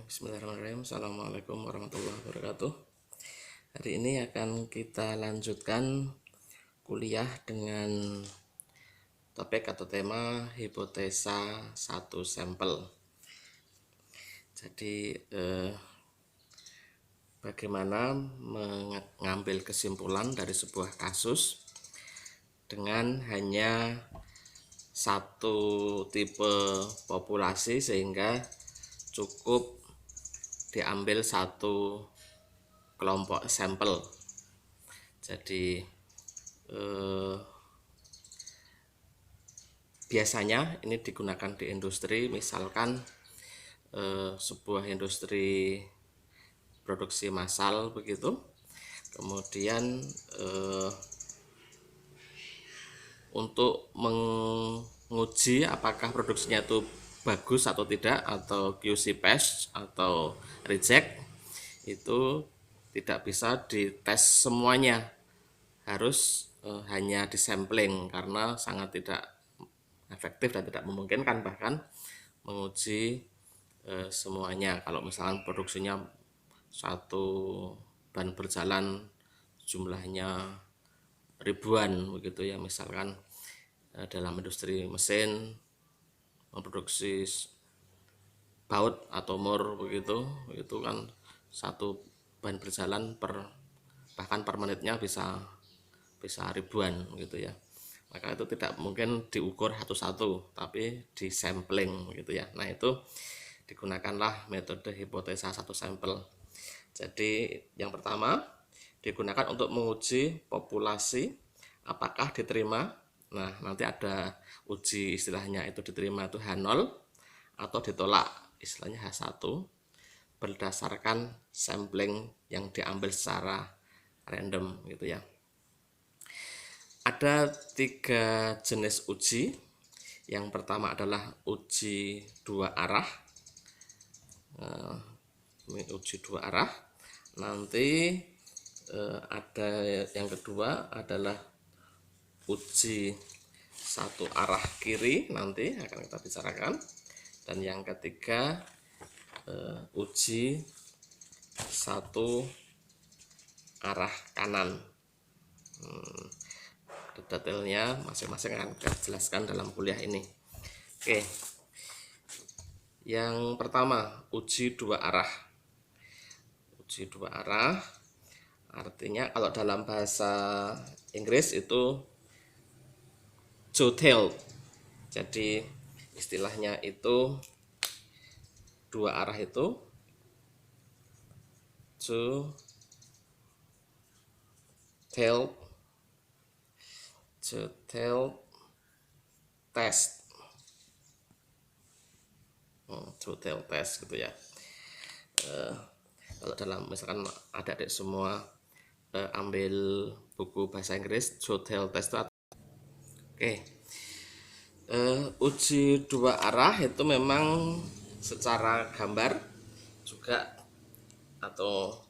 Bismillahirrahmanirrahim. Assalamualaikum warahmatullahi wabarakatuh. Hari ini akan kita lanjutkan kuliah dengan topik atau tema hipotesa satu sampel. Jadi bagaimana mengambil kesimpulan dari sebuah kasus dengan hanya satu tipe populasi sehingga cukup diambil satu kelompok sampel. Jadi biasanya ini digunakan di industri, misalkan sebuah industri produksi massal begitu. Kemudian untuk menguji apakah produksinya itu bagus atau tidak, atau QC pass atau reject, itu tidak bisa dites semuanya, harus hanya disampling karena sangat tidak efektif dan tidak memungkinkan bahkan menguji semuanya. Kalau misalkan produksinya satu ban berjalan jumlahnya ribuan begitu ya, misalkan dalam industri mesin memproduksi baut atau mur begitu, itu kan satu ban berjalan bahkan per menitnya bisa ribuan gitu ya. Maka itu tidak mungkin diukur satu-satu, tapi disampling gitu ya. Nah, itu digunakanlah metode hipotesa satu sampel. Jadi yang pertama digunakan untuk menguji populasi apakah diterima. Nah, nanti ada uji istilahnya, itu diterima itu H0 atau ditolak istilahnya H1 berdasarkan sampling yang diambil secara random gitu ya. Ada 3 jenis uji. Yang pertama adalah uji dua arah. Ini uji dua arah. Nanti ada yang kedua adalah uji satu arah kiri, nanti akan kita bicarakan. Dan yang ketiga uji satu arah kanan. Detailnya masing-masing akan kita jelaskan dalam kuliah ini. Oke, yang pertama uji dua arah. Uji dua arah artinya kalau dalam bahasa Inggris itu two-tailed. Jadi istilahnya itu dua arah itu two-tailed test. Two-tailed test gitu ya. Kalau dalam misalkan adik-adik semua ambil buku bahasa Inggris, two-tailed test itu oke. Uji dua arah itu memang secara gambar juga atau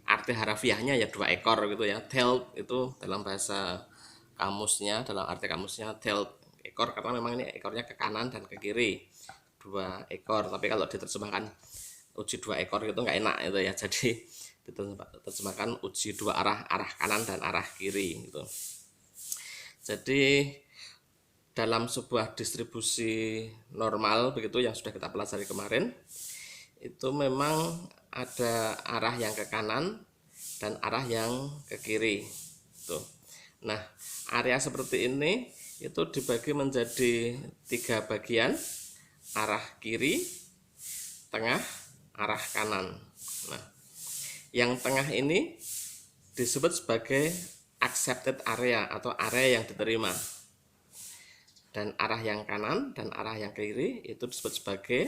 arti harafiahnya ya dua ekor gitu ya. Tailed itu dalam bahasa kamusnya, dalam arti kamusnya tailed ekor, karena memang ini ekornya ke kanan dan ke kiri, dua ekor. Tapi kalau diterjemahkan uji dua ekor gitu nggak enak itu ya, jadi diterjemahkan uji dua arah, arah kanan dan arah kiri gitu. Jadi dalam sebuah distribusi normal begitu yang sudah kita pelajari kemarin, itu memang ada arah yang ke kanan dan arah yang ke kiri tuh. Nah, area seperti ini itu dibagi menjadi 3 bagian: arah kiri, tengah, arah kanan. Nah, yang tengah ini disebut sebagai accepted area atau area yang diterima. Dan arah yang kanan dan arah yang kiri itu disebut sebagai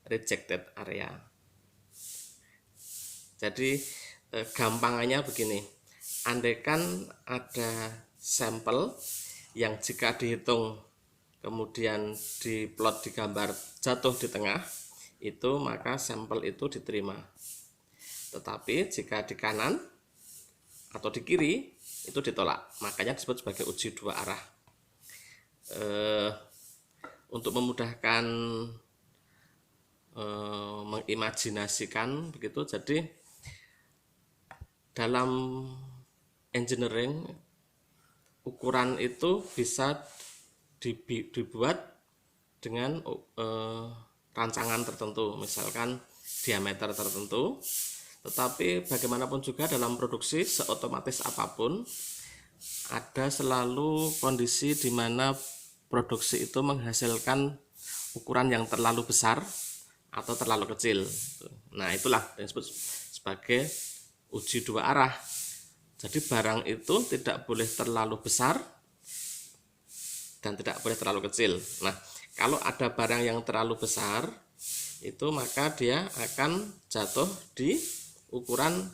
rejected area. Jadi gampangannya begini, andaikan ada sampel yang jika dihitung kemudian diplot di gambar jatuh di tengah, itu maka sampel itu diterima. Tetapi jika di kanan atau di kiri itu ditolak, makanya disebut sebagai uji dua arah. Untuk memudahkan mengimajinasikan begitu. Jadi dalam engineering ukuran itu bisa dibuat dengan rancangan tertentu, misalkan diameter tertentu. Tetapi bagaimanapun juga dalam produksi seotomatis apapun ada selalu kondisi di mana produksi itu menghasilkan ukuran yang terlalu besar atau terlalu kecil. Nah, itulah yang disebut sebagai uji dua arah. Jadi barang itu tidak boleh terlalu besar dan tidak boleh terlalu kecil. Nah, kalau ada barang yang terlalu besar, itu maka dia akan jatuh di ukuran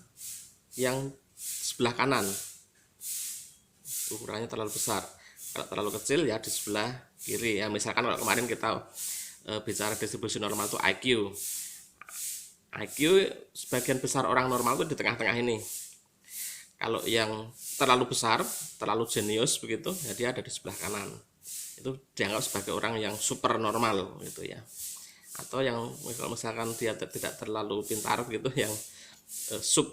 yang sebelah kanan. Ukurannya terlalu besar. Kalau terlalu kecil ya di sebelah kiri. Ya, misalkan kalau kemarin kita bicara distribusi normal itu IQ. IQ sebagian besar orang normal itu di tengah-tengah ini. Kalau yang terlalu besar, terlalu jenius begitu, ya dia ada di sebelah kanan. Itu dianggap sebagai orang yang super normal gitu ya. Atau yang misalkan dia tidak terlalu pintar gitu, yang sub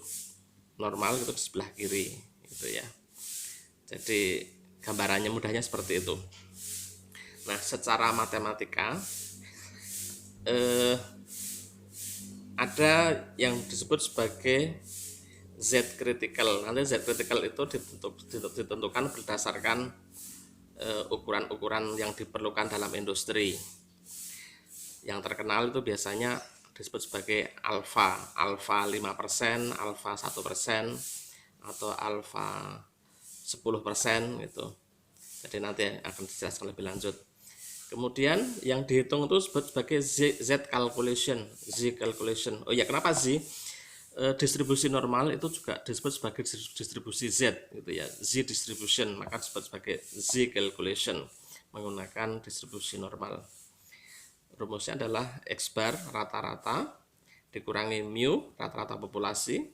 normal itu di sebelah kiri gitu ya. Jadi gambarannya mudahnya seperti itu. Nah, secara matematika ada yang disebut sebagai Z critical. Nanti Z critical itu ditentukan berdasarkan ukuran-ukuran yang diperlukan dalam industri. Yang terkenal itu biasanya disebut sebagai alfa 5%, alfa 1%, atau alfa 10% gitu. Jadi nanti akan dijelaskan lebih lanjut. Kemudian yang dihitung itu disebut sebagai Z calculation. Oh ya, kenapa Z? Distribusi normal itu juga disebut sebagai distribusi Z gitu ya. Z distribution, maka disebut sebagai Z calculation menggunakan distribusi normal. Rumusnya adalah X bar rata-rata dikurangi mu rata-rata populasi,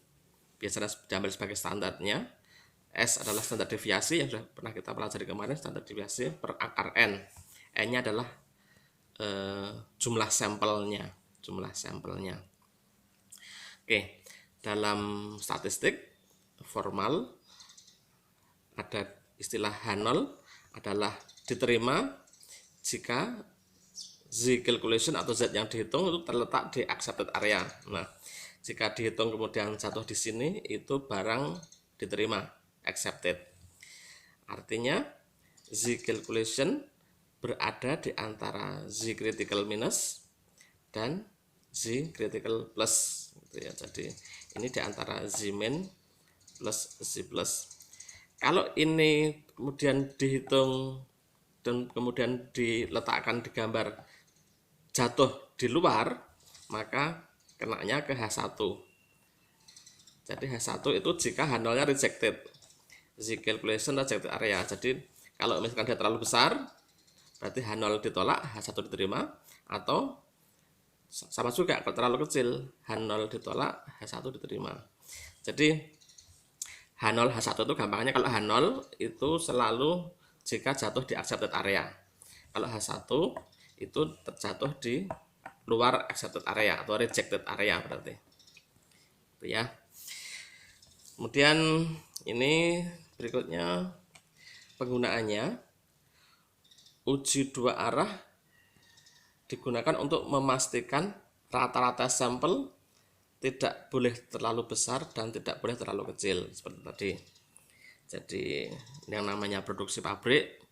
biasanya diambil sebagai standarnya. S adalah standar deviasi yang sudah pernah kita pelajari kemarin, standar deviasi per akar N. N-nya adalah jumlah sampelnya. Oke, dalam statistik formal ada istilah H0 adalah diterima jika Z calculation atau Z yang dihitung itu terletak di accepted area. Nah, jika dihitung kemudian jatuh di sini, itu barang diterima, accepted. Artinya Z calculation berada di antara Z critical minus dan Z critical plus gitu ya. Jadi ini di antara Z min plus Z plus. Kalau ini kemudian dihitung dan kemudian diletakkan di gambar jatuh di luar, maka kenanya ke H1. Jadi H1 itu jika H0-nya rejected, Z calculation rejected area. Jadi kalau misalkan dia terlalu besar, berarti H0 ditolak, H1 diterima. Atau sama juga kalau terlalu kecil, H0 ditolak, H1 diterima. Jadi H0 H1 itu gampangnya, kalau H0 itu selalu jika jatuh di accepted area. Kalau H1 itu terjatuh di luar accepted area atau rejected area berarti. Itu ya. Kemudian ini berikutnya penggunaannya. Uji dua arah digunakan untuk memastikan rata-rata sampel tidak boleh terlalu besar dan tidak boleh terlalu kecil seperti tadi. Jadi yang namanya produksi pabrik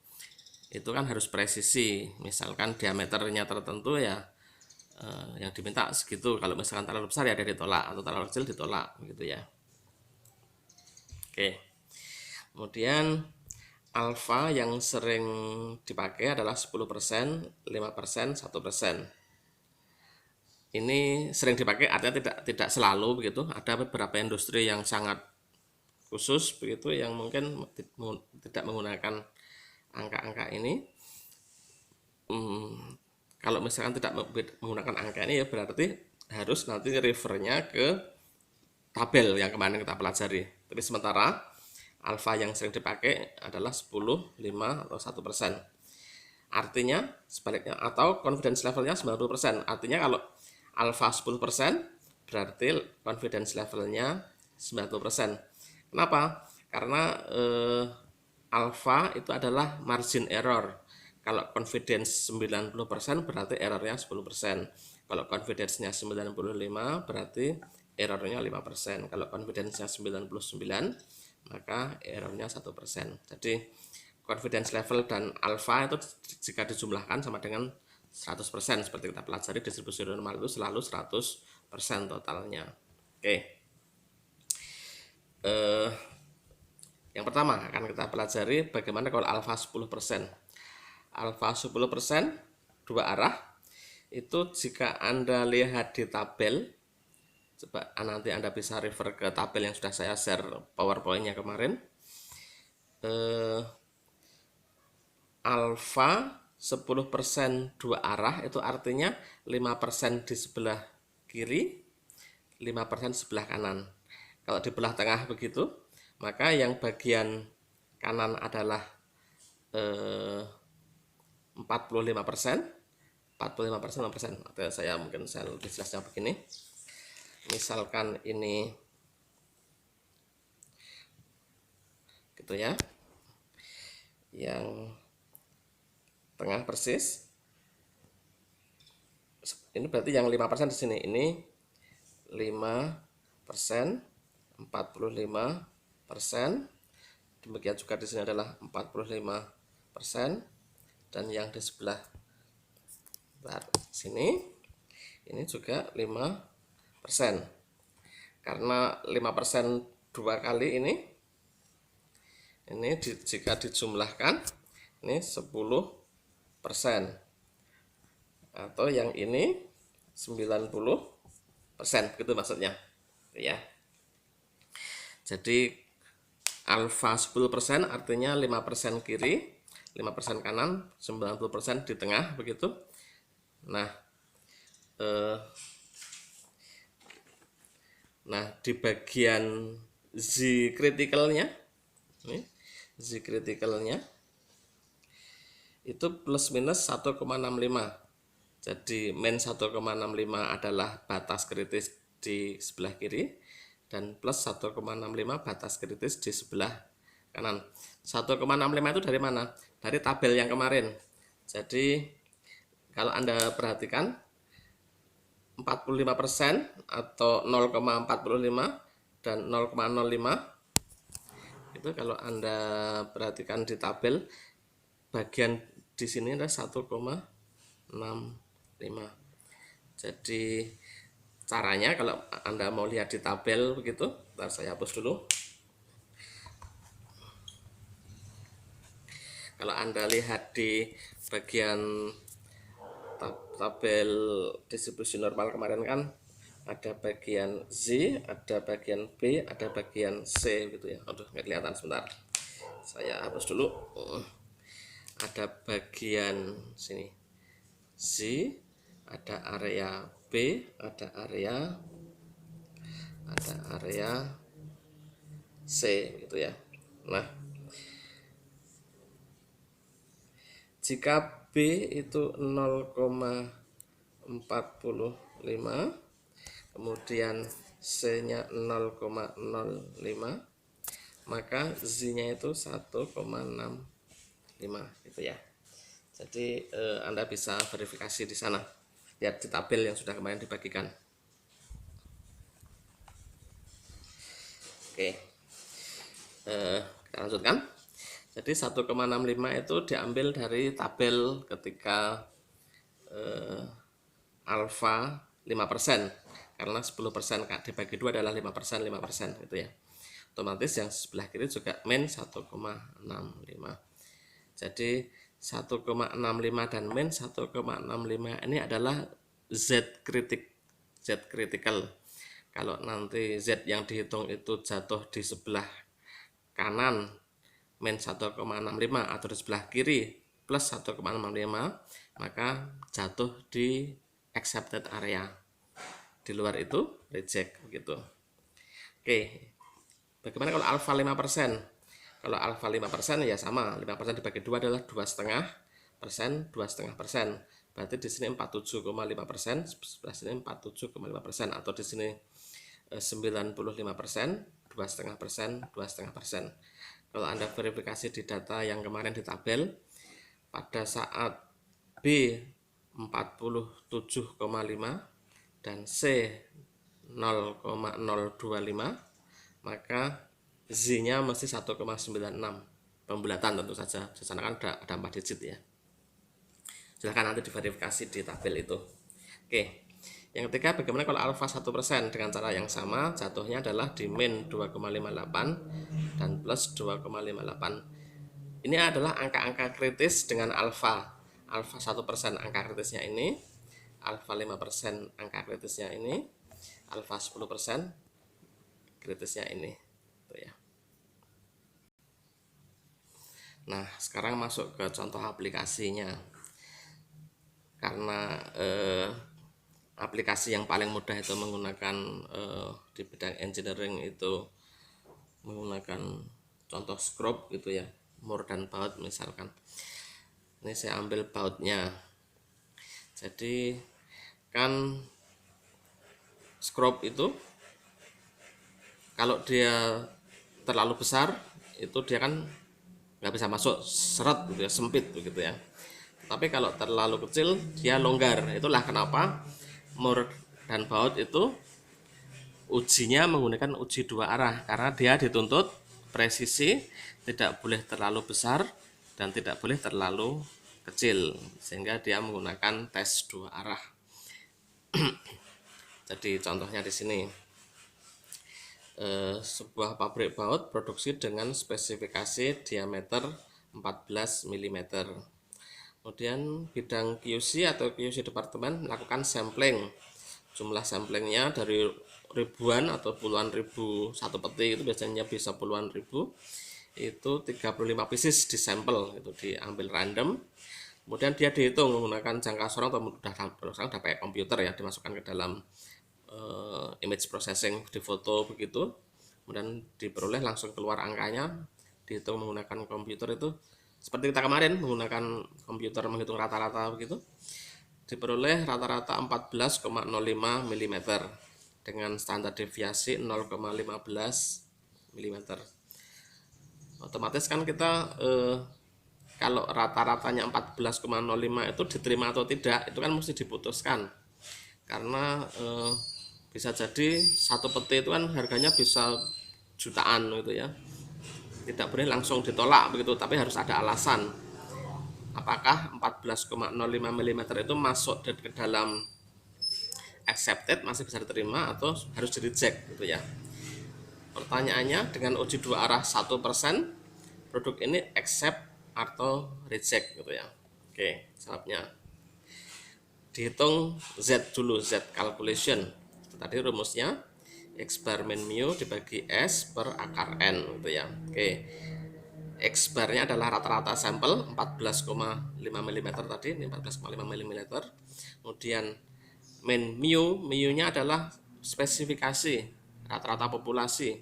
itu kan harus presisi, misalkan diameternya tertentu ya yang diminta segitu, kalau misalkan terlalu besar ya dia ditolak, atau terlalu kecil ditolak gitu ya. Oke, kemudian alfa yang sering dipakai adalah 10%, 5%, 1%. Ini sering dipakai artinya tidak selalu begitu. Ada beberapa industri yang sangat khusus begitu yang mungkin tidak menggunakan angka-angka ini. Kalau misalkan tidak menggunakan angka ini ya berarti harus nanti refernya ke tabel yang kemarin kita pelajari. Tapi sementara alfa yang sering dipakai adalah 10, 5, atau 1%. Artinya sebaliknya, atau confidence levelnya 90%. Artinya kalau alfa 10%, berarti confidence levelnya 90%. Kenapa? Karena alfa itu adalah margin error. Kalau confidence 90% berarti errornya 10%. Kalau confidence-nya 95 berarti errornya 5%. Kalau confidence-nya 99 maka errornya 1%. Jadi confidence level dan alfa itu jika dijumlahkan sama dengan 100%. Seperti kita pelajari, distribusi normal itu selalu 100% totalnya. Oke. Yang pertama akan kita pelajari bagaimana kalau alfa 10%. Alfa 10% dua arah. Itu jika Anda lihat di tabel, coba nanti Anda bisa refer ke tabel yang sudah saya share PowerPoint-nya kemarin. Alfa 10% dua arah itu artinya 5% di sebelah kiri, 5% sebelah kanan. Kalau di belah tengah begitu, maka yang bagian kanan adalah 45%, 5%. Atau saya mungkin saya lebih jelasnya begini. Misalkan ini gitu ya. Yang tengah persis. Ini berarti yang 5% di sini. Ini 5%, 45%. Demikian juga di sini adalah 45%, dan yang di sebelah sini ini juga 5%. Karena 5% dua kali ini jika dijumlahkan ini 10%, atau yang ini 90%, gitu maksudnya ya. Jadi alfa 10% artinya 5% kiri, 5% kanan, 90% di tengah begitu. Nah, di bagian Z critical-nya, Z critical-nya itu plus minus 1,65. Jadi min 1,65 adalah batas kritis di sebelah kiri, dan plus 1,65 batas kritis di sebelah kanan. 1,65 itu dari mana? Dari tabel yang kemarin. Jadi kalau Anda perhatikan 45% atau 0,45 dan 0,05 itu kalau Anda perhatikan di tabel, bagian di sini ada 1,65. Jadi caranya kalau Anda mau lihat di tabel begitu, ntar saya hapus dulu. Kalau Anda lihat di bagian tabel distribusi normal kemarin kan ada bagian Z, ada bagian B, ada bagian C gitu ya. Aduh, nggak kelihatan, sebentar. Saya hapus dulu. Ada bagian sini Z, ada area B, ada area C gitu ya. Nah, jika B itu 0,45, kemudian C-nya 0,05, maka Z-nya itu 1,65 gitu ya. Jadi Anda bisa verifikasi di sana, lihat di tabel yang sudah kemarin dibagikan. Oke, kita lanjutkan. Jadi 1,65 itu diambil dari tabel ketika alfa 5%, karena 10% dibagi 2 adalah 5%, 5% gitu ya. Otomatis yang sebelah kiri juga min 1,65. Jadi 1,65 dan min 1,65 ini adalah Z critical. Kalau nanti Z yang dihitung itu jatuh di sebelah kanan min 1,65 atau di sebelah kiri plus 1,65, maka jatuh di accepted area. Di luar itu reject begitu. Oke. Bagaimana kalau alfa 5%? Kalau alfa 5% ya sama, 5% dibagi 2 adalah 2,5%, 2,5%. berarti di sini 47,5%, sebelah sini 47,5%, atau di sini 95%, 2,5%, 2,5%. Kalau Anda verifikasi di data yang kemarin di tabel, pada saat B 47,5 dan C 0,025, maka Z-nya mesti 1,96. Pembulatan tentu saja, di sana kan ada 4 digit ya. Silahkan nanti diverifikasi di tabel itu. Oke, yang ketiga, bagaimana kalau alfa 1%? Dengan cara yang sama, jatuhnya adalah di min 2,58 dan plus 2,58. Ini adalah angka-angka kritis dengan alfa. Alfa 1% angka kritisnya ini, alfa 5% angka kritisnya ini, alfa 10% kritisnya ini. Tuh ya. Nah, sekarang masuk ke contoh aplikasinya. Karena aplikasi yang paling mudah itu menggunakan di bidang engineering itu menggunakan contoh scrub gitu ya, more dan baut misalkan. Ini saya ambil bautnya. Jadi kan scrub itu kalau dia terlalu besar itu dia kan nggak bisa masuk, seret gitu ya, sempit begitu ya. Tapi kalau terlalu kecil dia longgar. Itulah kenapa Moore dan baut itu ujinya menggunakan uji dua arah, karena dia dituntut presisi, tidak boleh terlalu besar dan tidak boleh terlalu kecil, sehingga dia menggunakan tes dua arah. Jadi contohnya di sini, sebuah pabrik baut produksi dengan spesifikasi diameter 14 mm. Kemudian bidang QC atau QC departemen melakukan sampling. Jumlah samplingnya dari ribuan atau puluhan ribu, satu peti itu biasanya bisa puluhan ribu. Itu 35 pieces di sampel, itu diambil random. Kemudian dia dihitung menggunakan jangka sorong atau udah pakai komputer ya, dimasukkan ke dalam image processing, difoto begitu. Kemudian diperoleh langsung keluar angkanya, dihitung menggunakan komputer itu. Seperti kita kemarin menggunakan komputer menghitung rata-rata begitu, diperoleh rata-rata 14,05 mm dengan standar deviasi 0,15 mm. Otomatis kan kita kalau rata-ratanya 14,05 itu diterima atau tidak, itu kan mesti diputuskan. Karena bisa jadi satu peti itu kan harganya bisa jutaan gitu ya. Tidak boleh langsung ditolak begitu, tapi harus ada alasan. Apakah 14,05 mm itu masuk ke dalam accepted, masih bisa diterima, atau harus di reject gitu ya. Pertanyaannya, dengan uji dua arah 1%, produk ini accept atau reject gitu ya. Oke, jawabnya. Dihitung Z dulu, Z calculation. Itu tadi rumusnya. X bar min mu dibagi S per akar N gitu ya. Oke. X barnya adalah rata-rata sampel 14,5 mm tadi, ini 14,5 mm. Kemudian min mu nya adalah spesifikasi rata-rata populasi.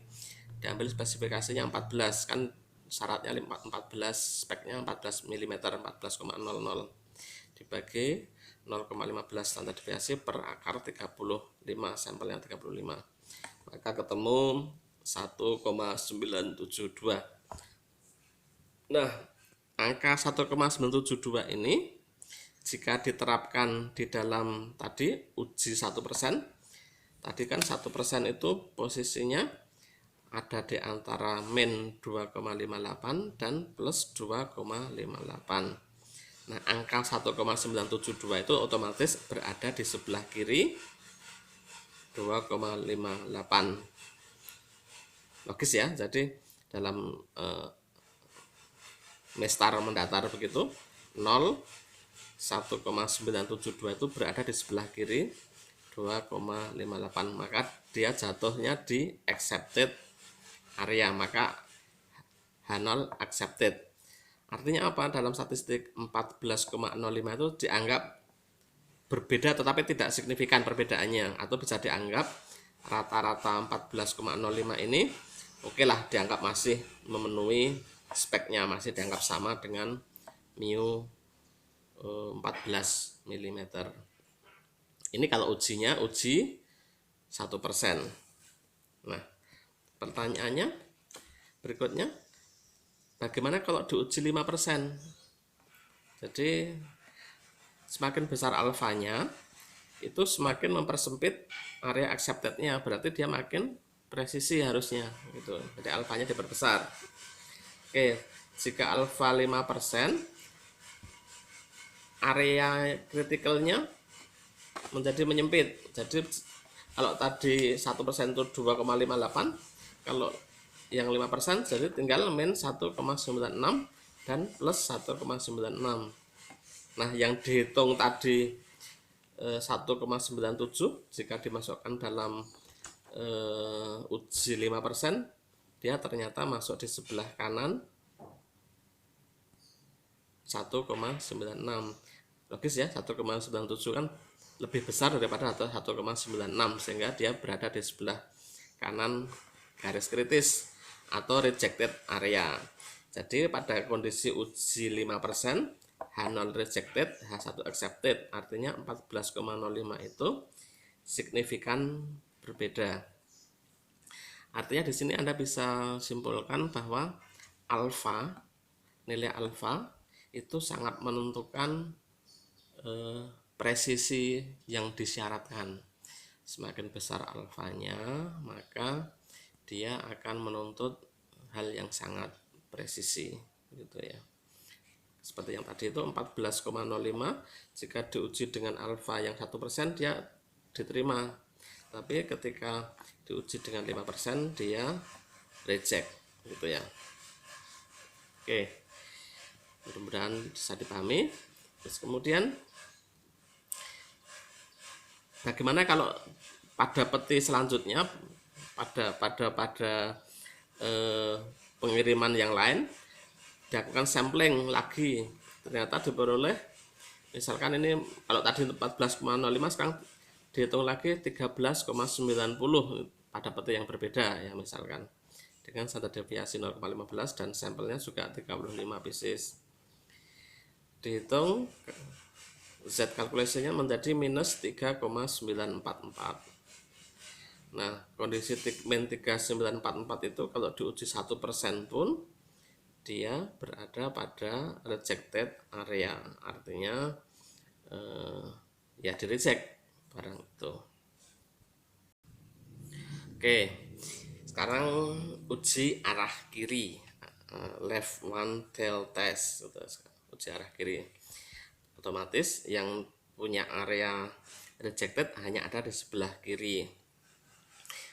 Diambil spesifikasinya 14, kan syaratnya 14, speknya 14 mm, 14,00 dibagi 0,15 standar deviasi per akar 35, sampelnya 35. Maka ketemu 1,972. Nah, angka 1,972 ini jika diterapkan di dalam tadi uji 1%, tadi kan 1% itu posisinya ada di antara min 2,58 dan plus 2,58. Nah, angka 1,972 itu otomatis berada di sebelah kiri 2,58. Logis ya, jadi dalam mestar mendatar begitu, 0, 1,972 itu berada di sebelah kiri 2,58, maka dia jatuhnya di accepted area, maka H0 accepted. Artinya apa? Dalam statistik 14,05 itu dianggap berbeda tetapi tidak signifikan perbedaannya, atau bisa dianggap rata-rata 14,05 ini oke lah, dianggap masih memenuhi speknya, masih dianggap sama dengan mu 14 mm. Ini kalau ujinya uji 1%. Nah, pertanyaannya berikutnya, bagaimana kalau diuji 5%? Jadi semakin besar alfanya, itu semakin mempersempit area accepted-nya, berarti dia makin presisi harusnya gitu. Jadi alfanya diperbesar. Oke, jika alfa 5%, area kritikalnya menjadi menyempit. Jadi kalau tadi 1% itu 2,58, kalau yang 5% jadi tinggal min 1,96 dan plus 1,96. Nah, yang dihitung tadi 1,97 jika dimasukkan dalam uji 5%, dia ternyata masuk di sebelah kanan 1,96. Logis ya, 1,97 kan lebih besar daripada 1,96, sehingga dia berada di sebelah kanan garis kritis atau rejected area. Jadi pada kondisi uji 5%, H0 rejected, H1 accepted, artinya 14,05 itu signifikan berbeda. Artinya di sini Anda bisa simpulkan bahwa alfa, nilai alfa itu sangat menentukan presisi yang disyaratkan. Semakin besar alfanya, maka dia akan menuntut hal yang sangat presisi gitu ya. Seperti yang tadi itu 14,05, jika diuji dengan alfa yang 1% dia diterima, tapi ketika diuji dengan 5% dia reject gitu ya. Oke, mudah-mudahan bisa dipahami. Terus kemudian bagaimana kalau pada peti selanjutnya, pada pengiriman yang lain dilakukan sampling lagi, ternyata diperoleh misalkan ini kalau tadi 14,05, sekarang dihitung lagi 13,90 pada peti yang berbeda ya, misalkan dengan standar deviasi 0,15 dan sampelnya juga 35 pieces. Dihitung Z calculation-nya menjadi minus 3,944. Nah, kondisi min 3944 itu kalau diuji 1% pun dia berada pada rejected area, artinya ya di reject barang itu. Oke, sekarang uji arah kiri, left one tail test, uji arah kiri. Otomatis yang punya area rejected hanya ada di sebelah kiri.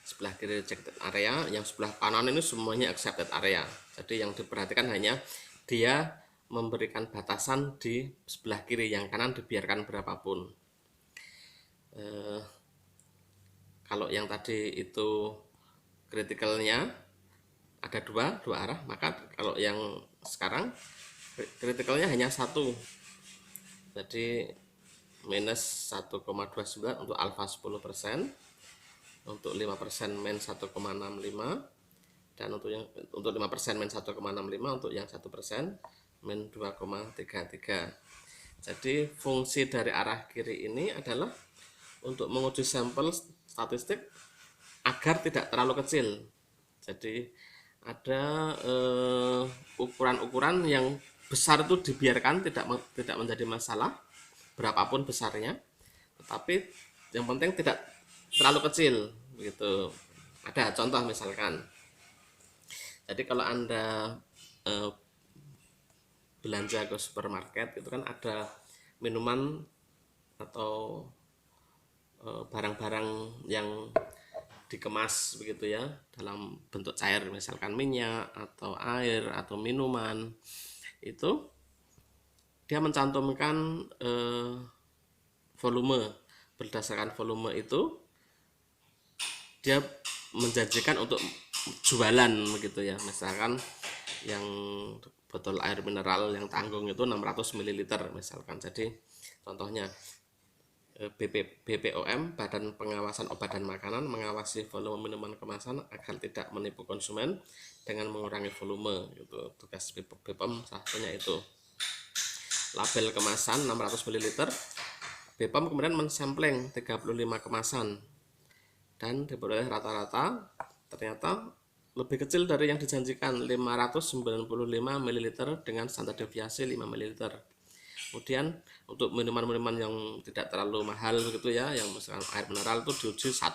Sebelah kiri rejected area, yang sebelah kanan ini semuanya accepted area. Jadi yang diperhatikan hanya dia memberikan batasan di sebelah kiri, yang kanan dibiarkan berapapun. Kalau yang tadi itu kritikalnya ada dua arah, maka kalau yang sekarang kritikalnya hanya satu. Jadi minus 1,29 untuk alfa 10%, untuk 5% min 1,65, dan untuk 5% min 1,65, untuk yang 1% min 2,33. Jadi fungsi dari arah kiri ini adalah untuk menguji sampel statistik agar tidak terlalu kecil. Jadi ada ukuran-ukuran yang besar itu dibiarkan, tidak menjadi masalah berapapun besarnya, tetapi yang penting tidak terlalu kecil gitu. Ada contoh misalkan, jadi kalau Anda belanja ke supermarket itu kan ada minuman atau barang-barang yang dikemas begitu ya, dalam bentuk cair, misalkan minyak atau air atau minuman, itu dia mencantumkan volume. Berdasarkan volume itu dia menjanjikan untuk jualan begitu ya. Misalkan yang botol air mineral yang tanggung itu 600 ml misalkan. Jadi contohnya BPOM, Badan Pengawasan Obat dan Makanan, mengawasi volume minuman kemasan agar tidak menipu konsumen dengan mengurangi volume gitu. Tugas BPOM salah satunya itu. label kemasan 600 ml. BPOM kemudian mensampling 35 kemasan dan diperoleh rata-rata ternyata lebih kecil dari yang dijanjikan 595 ml dengan standar deviasi 5 ml. Kemudian untuk minuman-minuman yang tidak terlalu mahal begitu ya, yang misalkan air mineral itu diuji 1%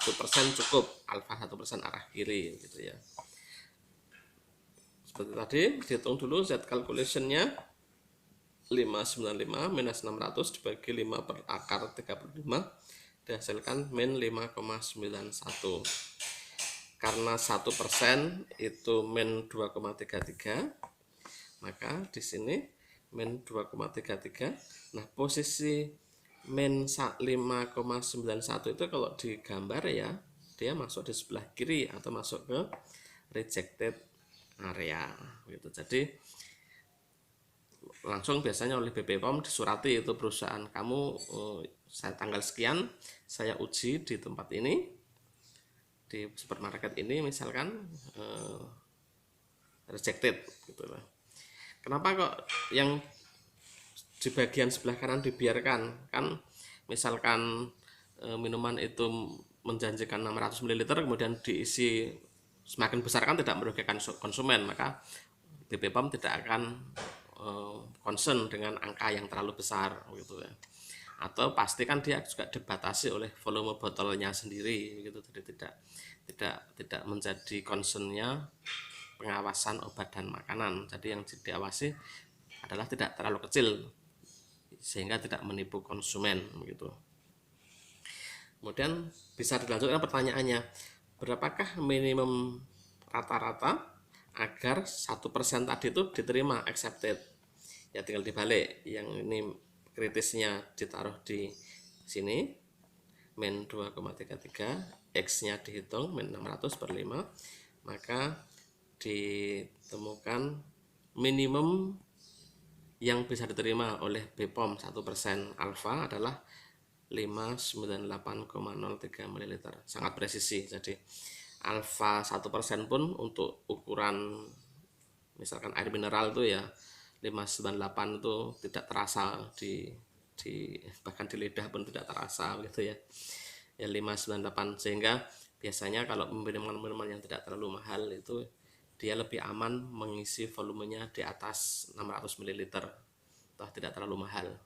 cukup, alfa 1% arah kiri gitu ya. Seperti tadi, dihitung dulu Z calculation-nya 595 minus 600 dibagi 5 per akar 35 dihasilkan min 5,91. Karena 1% itu min 2,33, maka di sini min 2,33. Nah, posisi min 5,91 itu kalau digambar ya, dia masuk di sebelah kiri atau masuk ke rejected area gitu. Jadi langsung biasanya oleh BPOM disurati itu perusahaan kamu, saya tanggal sekian saya uji di tempat ini, di supermarket ini misalkan, rejected gitu lah. Kenapa kok yang di bagian sebelah kanan dibiarkan? Kan misalkan minuman itu menjanjikan 600 ml kemudian diisi semakin besar kan tidak merugikan konsumen, maka BPOM tidak akan concern dengan angka yang terlalu besar gitu ya. Atau pasti kan dia juga dibatasi oleh volume botolnya sendiri gitu, jadi tidak menjadi concernnya pengawasan obat dan makanan. Jadi yang diawasi adalah tidak terlalu kecil sehingga tidak menipu konsumen gitu. Kemudian bisa dilanjutkan pertanyaannya, berapakah minimum rata-rata agar 1% tadi itu diterima accepted? Ya tinggal dibalik, yang ini kritisnya ditaruh di sini min 2,33, X nya dihitung min 600 per 5, maka ditemukan minimum yang bisa diterima oleh BPOM 1% alfa adalah 598,03 ml, sangat presisi. Jadi alfa 1% pun untuk ukuran misalkan air mineral itu ya 598 itu tidak terasa di bahkan di lidah pun tidak terasa gitu ya. Ya 598, sehingga biasanya kalau minuman-minuman yang tidak terlalu mahal itu dia lebih aman mengisi volumenya di atas 600 ml, toh tidak terlalu mahal.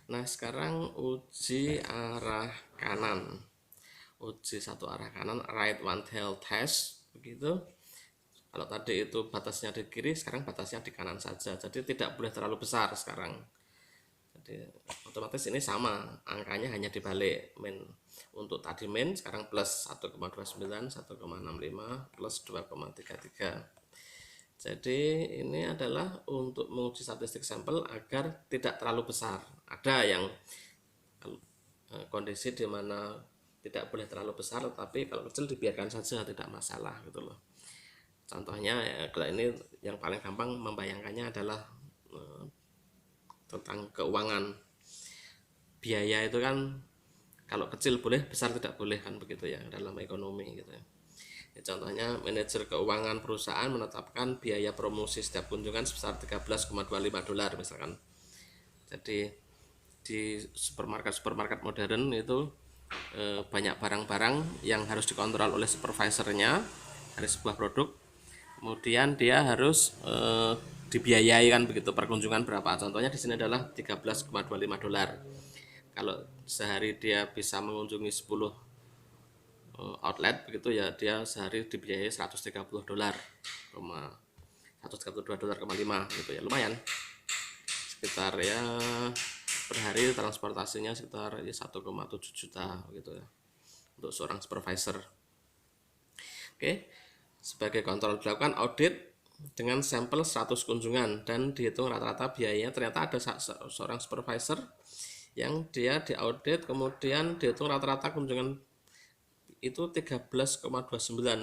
Nah, sekarang uji arah kanan. Uji satu arah kanan, right one tail test begitu. Kalau tadi itu batasnya di kiri, sekarang batasnya di kanan saja. Jadi tidak boleh terlalu besar sekarang. Jadi otomatis ini sama, angkanya hanya dibalik. Min untuk tadi min sekarang plus 1,29, 1,65 plus 2,33. Jadi ini adalah untuk menguji statistik sampel agar tidak terlalu besar. Ada yang kondisi di mana tidak boleh terlalu besar, tapi kalau kecil dibiarkan saja, tidak masalah gitu loh. Contohnya ya, kalau ini yang paling gampang membayangkannya adalah tentang keuangan. Biaya itu kan kalau kecil boleh, besar tidak boleh kan begitu ya dalam ekonomi gitu ya. Ya, contohnya manajer keuangan perusahaan menetapkan biaya promosi setiap kunjungan sebesar 13,25 dolar misalkan. Jadi di supermarket modern itu banyak barang-barang yang harus dikontrol oleh supervisornya dari sebuah produk. Kemudian dia harus dibiayai kan begitu, perkunjungan berapa. Contohnya di sini adalah 13,25 dolar. Kalau sehari dia bisa mengunjungi 10 outlet begitu ya, dia sehari dibiayai 130 dolar, 132 dolar, 5 gitu ya, lumayan. Sekitar ya per hari transportasinya sekitar 1,7 juta gitu ya untuk seorang supervisor. Oke. Sebagai kontrol dilakukan audit dengan sampel 100 kunjungan dan dihitung rata-rata biayanya. Ternyata ada seorang supervisor yang dia diaudit kemudian dihitung rata-rata kunjungan itu 13,29.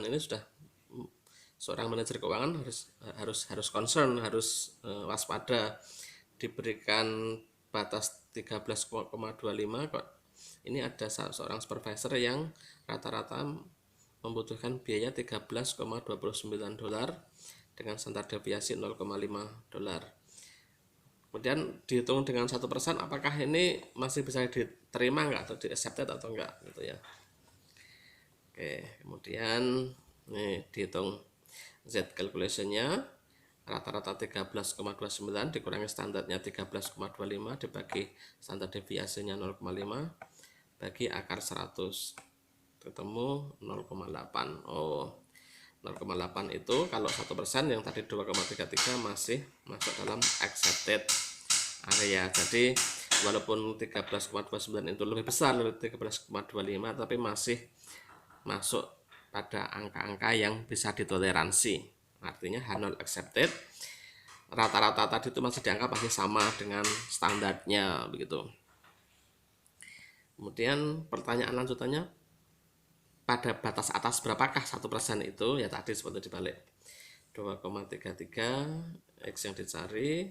Ini sudah seorang manajer keuangan harus concern, harus waspada. Diberikan batas 13,25 kok ini ada seorang supervisor yang rata-rata membutuhkan biaya 13,29 dolar dengan standar deviasi 0,5 dolar. Kemudian dihitung dengan 1%, apakah ini masih bisa diterima nggak atau di accepted atau enggak gitu ya. Oke, kemudian nih dihitung Z calculationnya, rata-rata 13,29 dikurangi standarnya 13,25 dibagi standar deviasinya 0,5 bagi akar 100 ketemu 0,8. Oh, 0,8 itu kalau 1% yang tadi 2,33 masih masuk dalam accepted area. Jadi walaupun 13,29 itu lebih besar dari 13,25, tapi masih masuk pada angka-angka yang bisa ditoleransi. Artinya H0 accepted, rata-rata tadi itu masih dianggap masih sama dengan standarnya begitu. Kemudian pertanyaan lanjutannya, pada batas atas berapakah 1% itu? Ya tadi seperti dibalik 2,33 X yang dicari,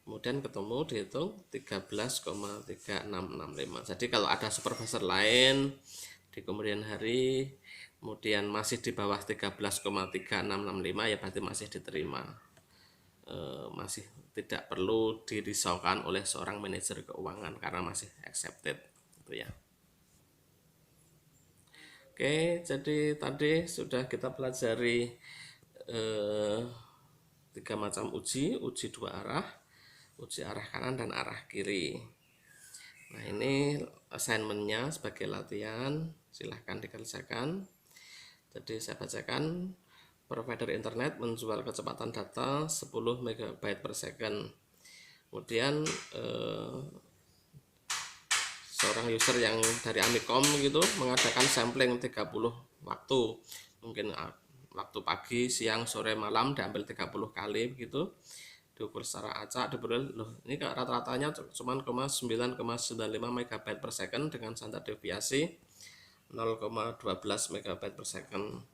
kemudian ketemu dihitung 13,3665. Jadi kalau ada supervisor lain di kemudian hari kemudian masih di bawah 13,3665 ya berarti masih diterima, masih tidak perlu dirisaukan oleh seorang manajer keuangan karena masih accepted gitu ya. Oke, jadi tadi sudah kita pelajari 3 macam uji dua arah, uji arah kanan dan arah kiri. Nah, ini assignmentnya sebagai latihan, silahkan dikerjakan. Jadi saya bacakan, provider internet menjual kecepatan data 10 MB per second. Kemudian seorang user yang dari Amikom gitu mengadakan sampling 30 waktu, mungkin waktu pagi, siang, sore, malam diambil 30 kali begitu, diukur secara acak, diberi loh ini rata-ratanya cuma 9,95 MB per second dengan standar deviasi 0,12 MB per second.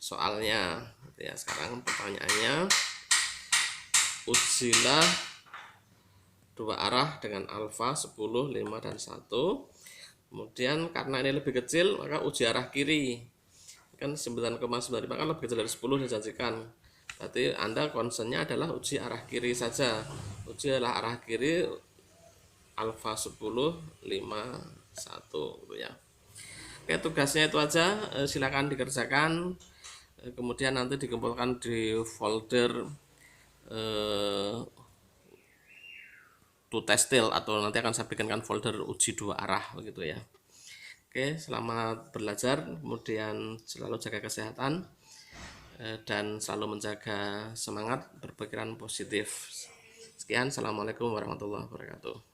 Soalnya ya, sekarang pertanyaannya, ujilah dua arah dengan alfa 10, 5, dan 1. Kemudian karena ini lebih kecil maka uji arah kiri, kan 9,95 kan lebih kecil dari 10 dijanjikan, berarti Anda concernnya adalah uji arah kiri saja. Uji arah kiri alfa 10, 5, 1 gitu ya. Oke, tugasnya itu aja, silakan dikerjakan, kemudian nanti dikumpulkan di folder to testil, atau nanti akan saya bikinkan folder uji dua arah begitu ya. Oke, selamat belajar, kemudian selalu jaga kesehatan dan selalu menjaga semangat berpikiran positif. Sekian, assalamualaikum warahmatullahi wabarakatuh.